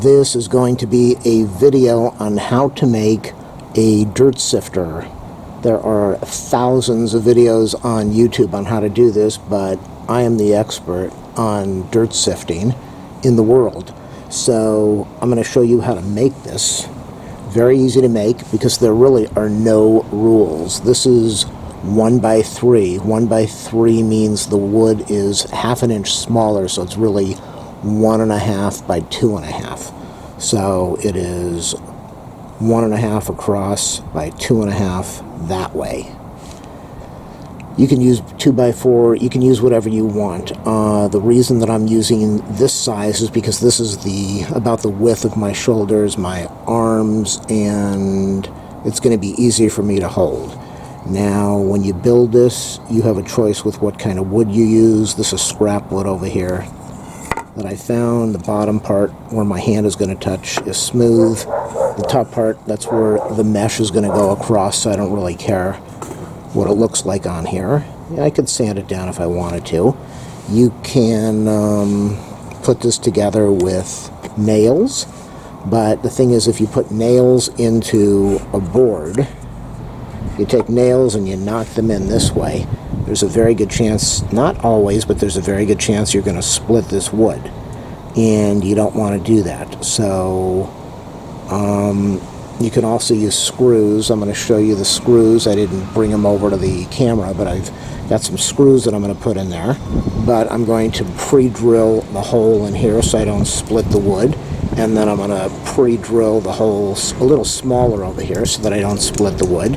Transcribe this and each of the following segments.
This is going to be a video on how to make a dirt sifter. There are thousands of videos on YouTube on how to do this, but I am the expert on dirt sifting in the world. So I'm going to show you how to make this. Very easy to make because there really are no rules. This is 1 by 3. 1 by 3 means the wood is half an inch smaller, so it's really 1.5 by 2.5. So it is 1.5 across by 2.5 that way. You can use 2 by 4. You can use whatever you want. The reason that I'm using this size is because this is about the width of my shoulders, my arms, and it's going to be easier for me to hold. Now, when you build this, you have a choice with what kind of wood you use. This is scrap wood over here that I found. The bottom part where my hand is going to touch is smooth. The top part, that's where the mesh is going to go across, so I don't really care what it looks like on here. I could sand it down if I wanted to. You can put this together with nails, but the thing is, if you put nails into a board, you take nails and you knock them in this way, there's a very good chance, not always, but there's a very good chance you're going to split this wood, and you don't want to do that. So you can also use screws. I'm going to show you the screws. I didn't bring them over to the camera, but I've got some screws that I'm going to put in there. But I'm going to pre-drill the hole in here so I don't split the wood, and then I'm going to pre-drill the holes a little smaller over here so that I don't split the wood.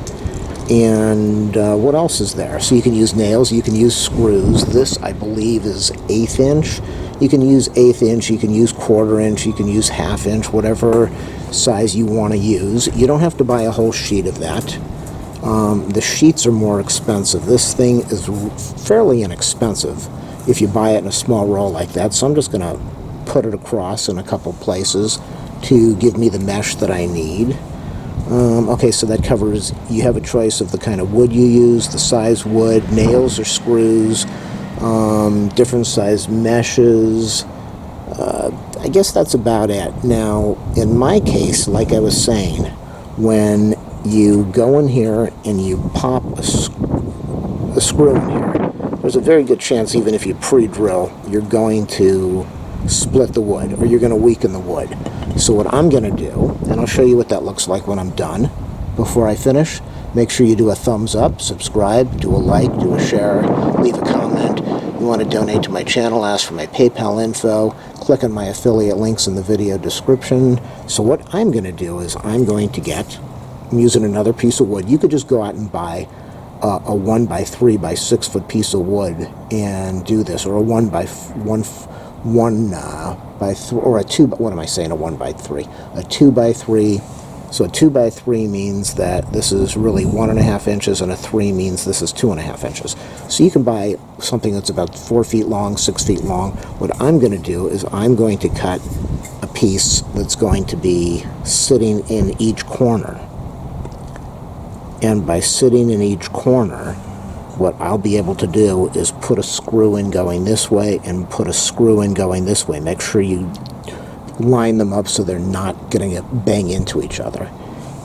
And what else is there? So you can use nails, you can use screws. This, I believe, is 1/8 inch. You can use 1/8 inch, you can use 1/4 inch, you can use 1/2 inch, whatever size you want to use. You don't have to buy a whole sheet of that. The sheets are more expensive. This thing is fairly inexpensive if you buy it in a small roll like that. So I'm just going to put it across in a couple places to give me the mesh that I need. Okay, so that covers, you have a choice of the kind of wood you use, the size wood, nails or screws, different size meshes. I guess that's about it. Now, in my case, like I was saying, when you go in here and you pop a screw in here, there's a very good chance, even if you pre-drill, you're going to split the wood, or you're going to weaken the wood. So what I'm going to do, and I'll show you what that looks like when I'm done. Before I finish, make sure you do a thumbs up, subscribe, do a like, do a share, leave a comment. You want to donate to my channel, ask for my PayPal info, click on my affiliate links in the video description. So what I'm going to do is I'm using another piece of wood. You could just go out and buy a 1 by 3 by 6 foot piece of wood and do this, or a 1 by 3, or a 2, what am I saying, a 1 by 3, a 2 by 3. So a 2 by 3 means that this is really 1.5 inches, and a 3 means this is 2.5 inches. So you can buy something that's about 4 feet long, 6 feet long. What I'm going to do is I'm going to cut a piece that's going to be sitting in each corner. And by sitting in each corner, what I'll be able to do is put a screw in going this way and put a screw in going this way. Make sure you line them up so they're not going to bang into each other.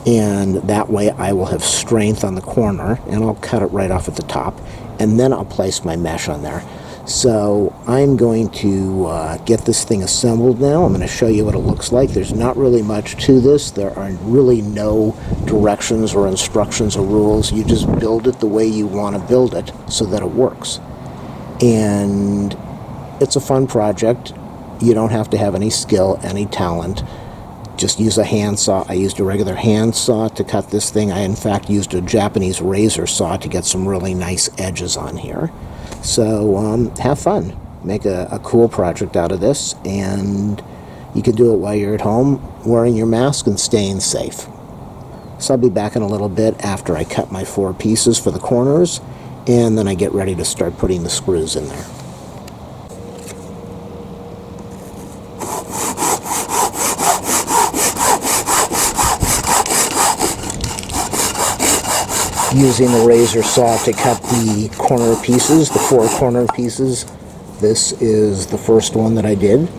And that way I will have strength on the corner, and I'll cut it right off at the top, and then I'll place my mesh on there. So I'm going to get this thing assembled now. I'm going to show you what it looks like. There's not really much to this. There are really no directions or instructions or rules. You just build it the way you want to build it so that it works. And it's a fun project. You don't have to have any skill, any talent. Just use a handsaw. I used a regular handsaw to cut this thing. I, in fact, used a Japanese razor saw to get some really nice edges on here. So have fun. Make a cool project out of this, and you can do it while you're at home wearing your mask and staying safe. So I'll be back in a little bit after I cut my 4 pieces for the corners, and then I get ready to start putting the screws in there. Using the razor saw to cut the corner pieces, the 4 corner pieces. This is the first one that I did.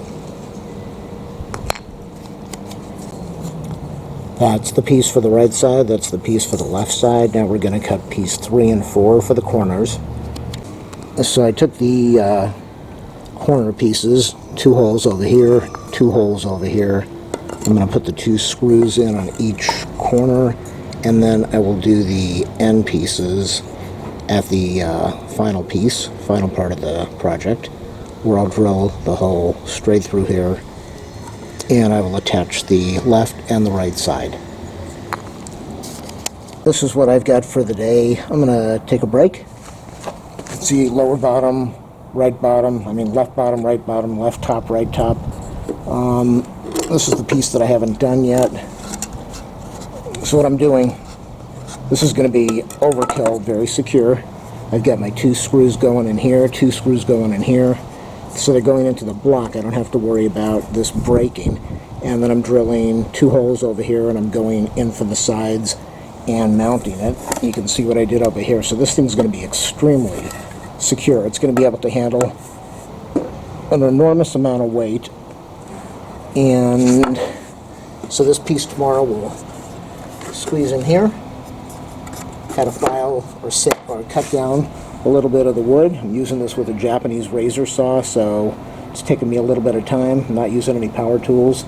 That's the piece for the right side, that's the piece for the left side. Now we're going to cut piece 3 and 4 for the corners. So I took the corner pieces, 2 holes over here, 2 holes over here. I'm going to put the 2 screws in on each corner, and then I will do the end pieces at the final piece, final part of the project, where I'll drill the hole straight through here, and I will attach the left and the right side. This is what I've got for the day. I'm going to take a break. See, lower bottom, right bottom, left bottom, left top, right top. This is the piece that I haven't done yet. So what I'm doing, this is going to be overkill, very secure. I've got my 2 screws going in here, 2 screws going in here. So they're going into the block. I don't have to worry about this breaking. And then I'm drilling 2 holes over here, and I'm going in for the sides and mounting it. You can see what I did over here. So this thing's going to be extremely secure. It's going to be able to handle an enormous amount of weight. And so this piece tomorrow will squeeze in here, had to file or cut down a little bit of the wood. I'm using this with a Japanese razor saw, so it's taking me a little bit of time. I'm not using any power tools,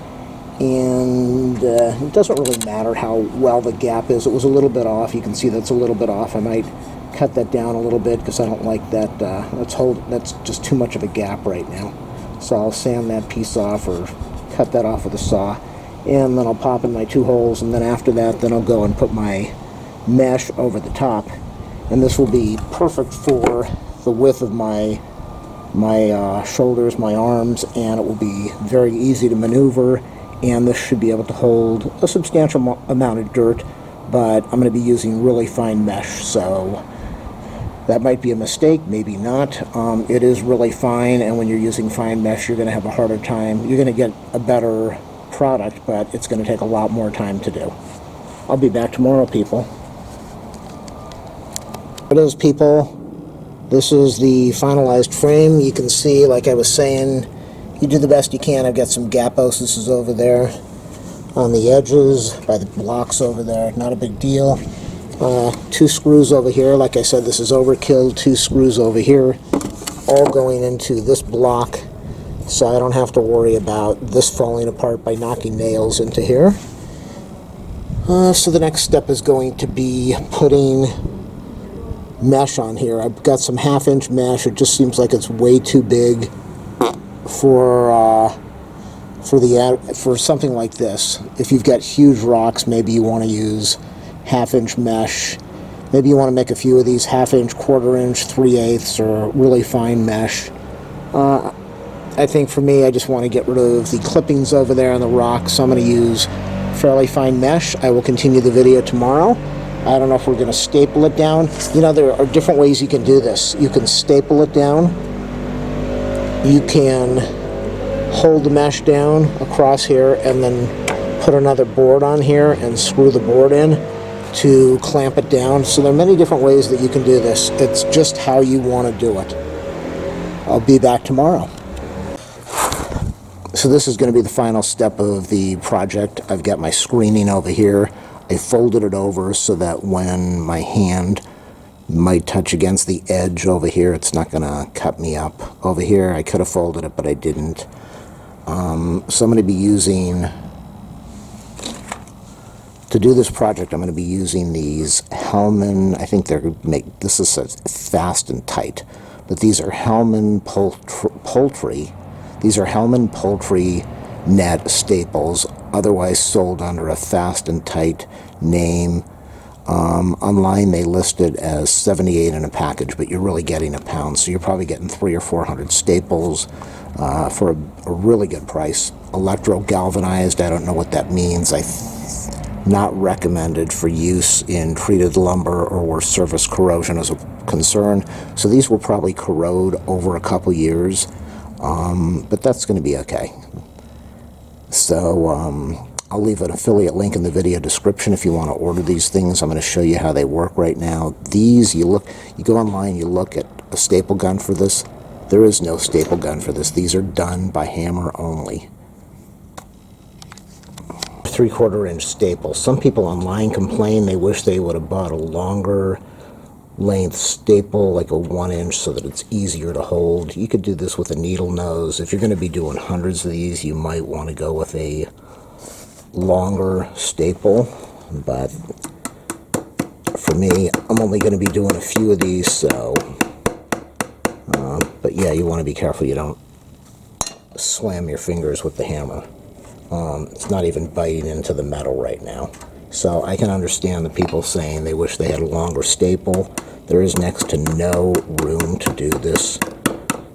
and it doesn't really matter how well the gap is. It was a little bit off. You can see that's a little bit off. I might cut that down a little bit because I don't like that. That's just too much of a gap right now. So I'll sand that piece off or cut that off with a saw, and then I'll pop in my 2 holes, and then after that, then I'll go and put my mesh over the top, and this will be perfect for the width of my shoulders, my arms, and it will be very easy to maneuver, and this should be able to hold a substantial amount of dirt, but I'm going to be using really fine mesh, so that might be a mistake, maybe not. It is really fine, and when you're using fine mesh, you're going to have a harder time. You're going to get a better product, but it's going to take a lot more time to do. I'll be back tomorrow, people. It is, people. This is the finalized frame. You can see, like I was saying, you do the best you can. I've got some gap osses over there on the edges, by the blocks over there. Not a big deal. 2 screws over here. Like I said, this is overkill. 2 screws over here, all going into this block, so I don't have to worry about this falling apart by knocking nails into here. So the next step is going to be putting mesh on here. I've got some 1/2-inch mesh. It just seems like it's way too big for something like this. If you've got huge rocks, maybe you want to use 1/2-inch mesh. Maybe you want to make a few of these 1/2-inch, 1/4-inch, 3/8, or really fine mesh. I think for me, I just want to get rid of the clippings over there on the rock, so I'm going to use fairly fine mesh. I will continue the video tomorrow. I don't know if we're going to staple it down. You know, there are different ways you can do this. You can staple it down. You can hold the mesh down across here and then put another board on here and screw the board in to clamp it down. So there are many different ways that you can do this. It's just how you want to do it. I'll be back tomorrow. So this is going to be the final step of the project. I've got my screening over here. I folded it over so that when my hand might touch against the edge over here, it's not going to cut me up. Over here, I could have folded it, but I didn't. So I'm going to be using, to do this project, I'm going to be using these HILLMAN, I think this is fast and tight, but these are HILLMAN Poultry. These are HILLMAN Poultry net staples, otherwise sold under a fast and tight name. Online they list it as 78 in a package, but you're really getting a pound, so you're probably getting 300 or 400 staples for a really good price. Electro Galvanized, I don't know what that means. Not recommended for use in treated lumber or where surface corrosion is a concern. So these will probably corrode over a couple years, but that's going to be okay. So I'll leave an affiliate link in the video description if you want to order these things. I'm going to show you how they work right now. These, you go online, you look at a staple gun for this. There is no staple gun for this. These are done by hammer only. 3/4 inch staple. Some people online complain they wish they would have bought a longer length staple, like a 1 inch, so that it's easier to hold. You could do this with a needle nose. If you're going to be doing hundreds of these, you might want to go with a longer staple, but for me, I'm only going to be doing a few of these, so but yeah, you want to be careful you don't slam your fingers with the hammer. It's not even biting into the metal right now. So I can understand the people saying they wish they had a longer staple. There is next to no room to do this.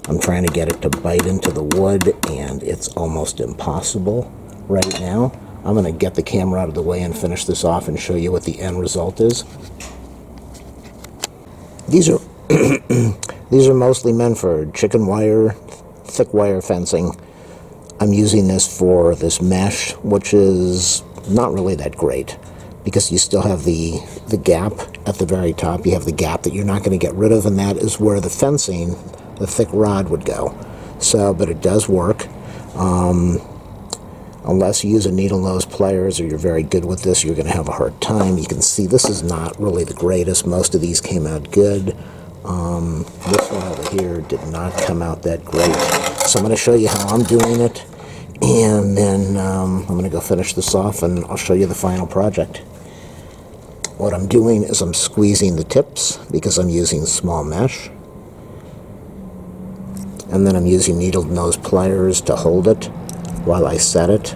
I'm trying to get it to bite into the wood, and it's almost impossible right now. I'm going to get the camera out of the way and finish this off and show you what the end result is. These are these are mostly meant for chicken wire, thick wire fencing. I'm using this for this mesh, which is not really that great, because you still have the gap at the very top. You have the gap that you're not going to get rid of, and that is where the fencing, the thick rod, would go. So, but it does work. Unless you use a needle nose pliers or you're very good with this, you're going to have a hard time. You can see this is not really the greatest. Most of these came out good. This one over here did not come out that great. So I'm going to show you how I'm doing it, and then I'm going to go finish this off, and I'll show you the final project. What I'm doing is I'm squeezing the tips because I'm using small mesh, and then I'm using needle nose pliers to hold it while I set it.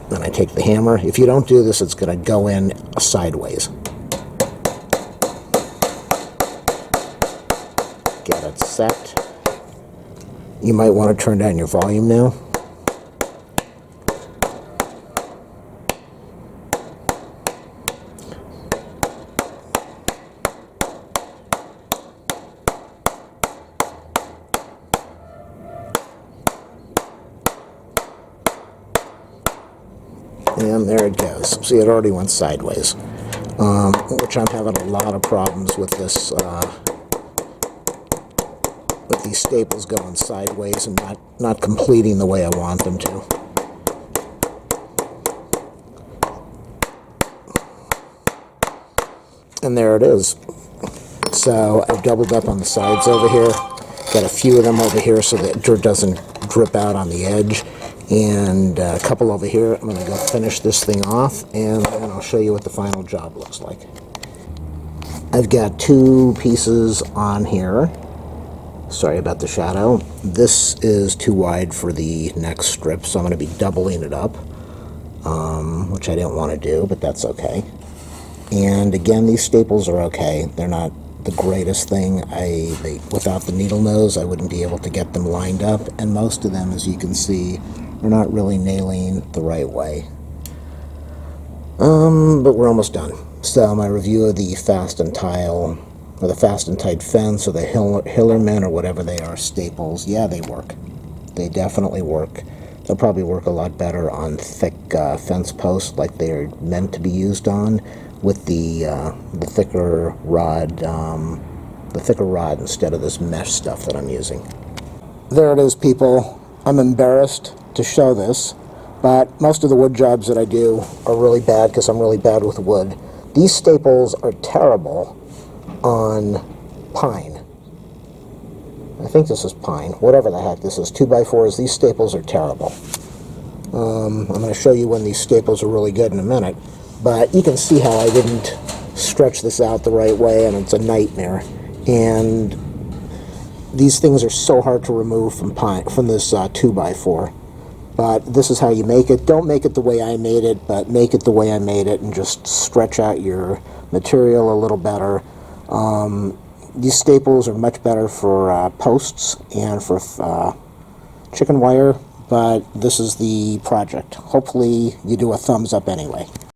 Then I take the hammer. If you don't do this, it's going to go in sideways. Get it set. You might want to turn down your volume now. And there it goes. See, it already went sideways, which I'm having a lot of problems with this, with these staples going sideways and not completing the way I want them to. And there it is. So I've doubled up on the sides over here. Got a few of them over here so that dirt doesn't drip out on the edge. And a couple over here. I'm going to go finish this thing off, and then I'll show you what the final job looks like. I've got 2 pieces on here. Sorry about the shadow. This is too wide for the next strip, so I'm going to be doubling it up, which I didn't want to do, but that's okay. And again, these staples are okay. They're not the greatest thing. Without the needle nose, I wouldn't be able to get them lined up, and most of them, as you can see, are not really nailing the right way. But we're almost done. So my review of the Fast and Tile, or the Fast and Tight fence, or the HILLMAN, or whatever they are, staples, yeah, they work. They definitely work. They'll probably work a lot better on thick fence posts, like they're meant to be used on, with the thicker rod, instead of this mesh stuff that I'm using. There it is, people. I'm embarrassed to show this, but most of the wood jobs that I do are really bad because I'm really bad with wood. These staples are terrible on pine. I think this is pine, whatever the heck this is, 2x4s. These staples are terrible. I'm going to show you when these staples are really good in a minute, but you can see how I didn't stretch this out the right way, and it's a nightmare. And these things are so hard to remove from this 2x4. But this is how you make it. Don't make it the way I made it, but make it the way I made it, and just stretch out your material a little better. These staples are much better for posts and for chicken wire, but this is the project. Hopefully you do a thumbs up anyway.